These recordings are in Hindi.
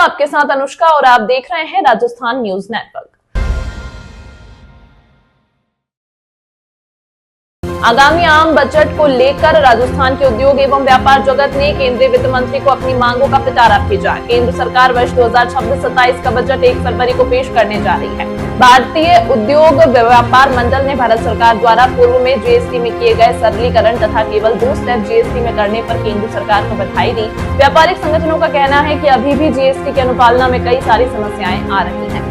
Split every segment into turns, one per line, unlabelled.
आपके साथ अनुष्का और आप देख रहे हैं राजस्थान न्यूज नेटवर्क। आगामी आम बजट को लेकर राजस्थान के उद्योग एवं व्यापार जगत ने केंद्रीय वित्त मंत्री को अपनी मांगों का पिटारा भेजा। केंद्र सरकार वर्ष 2026-27 का बजट 1 फरवरी को पेश करने जा रही है। भारतीय उद्योग व्यापार मंडल ने भारत सरकार द्वारा पूर्व में जीएसटी में किए गए सरलीकरण तथा केवल 2 स्टेप जीएसटी में करने पर केंद्र सरकार को बधाई दी। व्यापारिक संगठनों का कहना है कि अभी भी जीएसटी की अनुपालना में कई सारी समस्याएं आ रही हैं।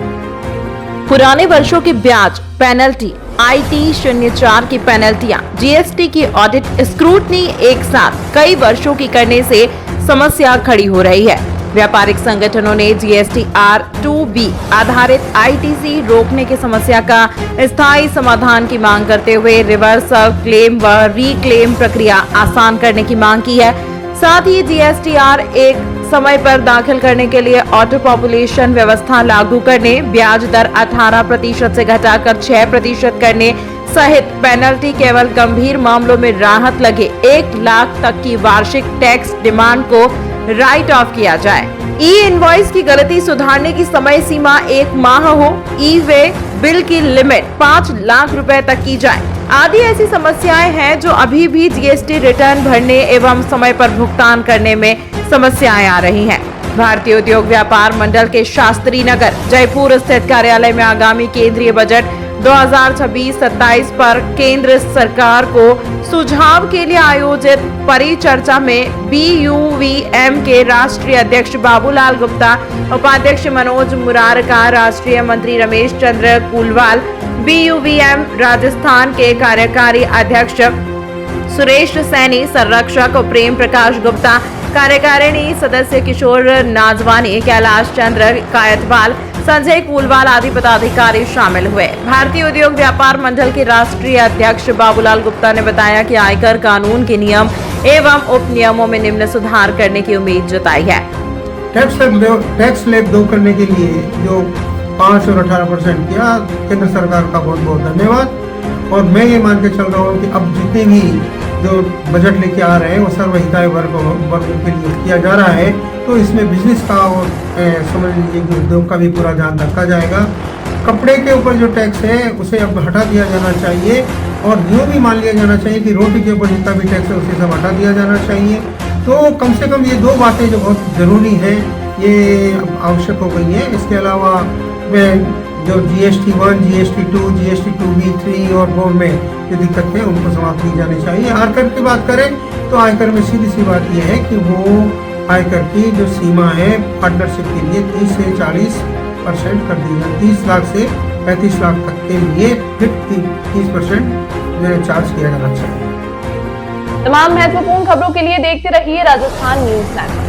पुराने वर्षों की ब्याज पेनल्टी, IT 04 की पेनल्टियां, जीएसटी की ऑडिट स्क्रूटनी एक साथ कई वर्षों की करने से समस्या खड़ी हो रही है। व्यापारिक संगठनों ने जीएसटी R2B आधारित ITC रोकने की समस्या का स्थायी समाधान की मांग करते हुए रिवर्स क्लेम व रीक्लेम प्रक्रिया आसान करने की मांग की है। साथ ही GSTR एक समय पर दाखिल करने के लिए ऑटो पॉपुलेशन व्यवस्था लागू करने, ब्याज दर 18% से घटाकर 6% करने सहित पेनल्टी केवल गंभीर मामलों में राहत लगे 1 लाख तक की वार्षिक टैक्स डिमांड को राइट ऑफ किया जाए। ई इनवॉइस की गलती सुधारने की समय सीमा 1 माह हो, ई वे बिल की लिमिट 5 लाख रुपए तक की जाए आदि ऐसी समस्याएं हैं जो अभी भी जीएसटी रिटर्न भरने एवं समय पर भुगतान करने में समस्याएं आ रही हैं। भारतीय उद्योग व्यापार मंडल के शास्त्री नगर जयपुर स्थित कार्यालय में आगामी केंद्रीय बजट 2026-27 पर केंद्र सरकार को सुझाव के लिए आयोजित परिचर्चा में BUVM के राष्ट्रीय अध्यक्ष बाबूलाल गुप्ता, उपाध्यक्ष मनोज मुरारका, राष्ट्रीय मंत्री रमेश चंद्र कुलवाल, BUVM राजस्थान के कार्यकारी अध्यक्ष सुरेश सैनी, संरक्षक प्रेम प्रकाश गुप्ता, कार्यकारिणी सदस्य किशोर नाजवानी, कैलाश चंद्र कायतवाल, संजय कुलवाल आदि पदाधिकारी शामिल हुए। भारतीय उद्योग व्यापार मंडल के राष्ट्रीय अध्यक्ष बाबूलाल गुप्ता ने बताया कि आयकर कानून के नियम एवं उप नियमों में निम्न सुधार करने की उम्मीद जताई है।
टैक्स स्लैब 2 करने के लिए जो 5 और 18% किया, केंद्र सरकार का बहुत बहुत धन्यवाद। और मैं ये मान के चल रहा हूँ कि अब जितने भी जो बजट लेके आ रहे हैं वो सर्वहिताय वर्गों के लिए किया जा रहा है, तो इसमें बिजनेस का और समझ लीजिए कि उद्योग का भी पूरा ध्यान रखा जाएगा। कपड़े के ऊपर जो टैक्स है उसे अब हटा दिया जाना चाहिए और यूँ भी मान लिया जाना चाहिए कि रोटी के ऊपर जितना भी टैक्स है उसे सब हटा दिया जाना चाहिए। तो कम से कम ये 2 बातें जो बहुत ज़रूरी हैं ये अब आवश्यक हो गई है। इसके अलावा जो GST 1, GST 2, GST 2B, 3 और 4 में जो दिक्कत है उनको समाप्त की जानी चाहिए। आयकर की बात करें तो आयकर में सीधी सी बात यह है कि वो आयकर की जो सीमा है पार्टनरशिप के लिए 30 से 40% कर दी जाए। 30 लाख से 35 लाख तक के लिए 30% चार्ज किया जाना चाहिए।
तमाम महत्वपूर्ण खबरों के लिए देखते रहिए राजस्थान न्यूज नेटवर्क।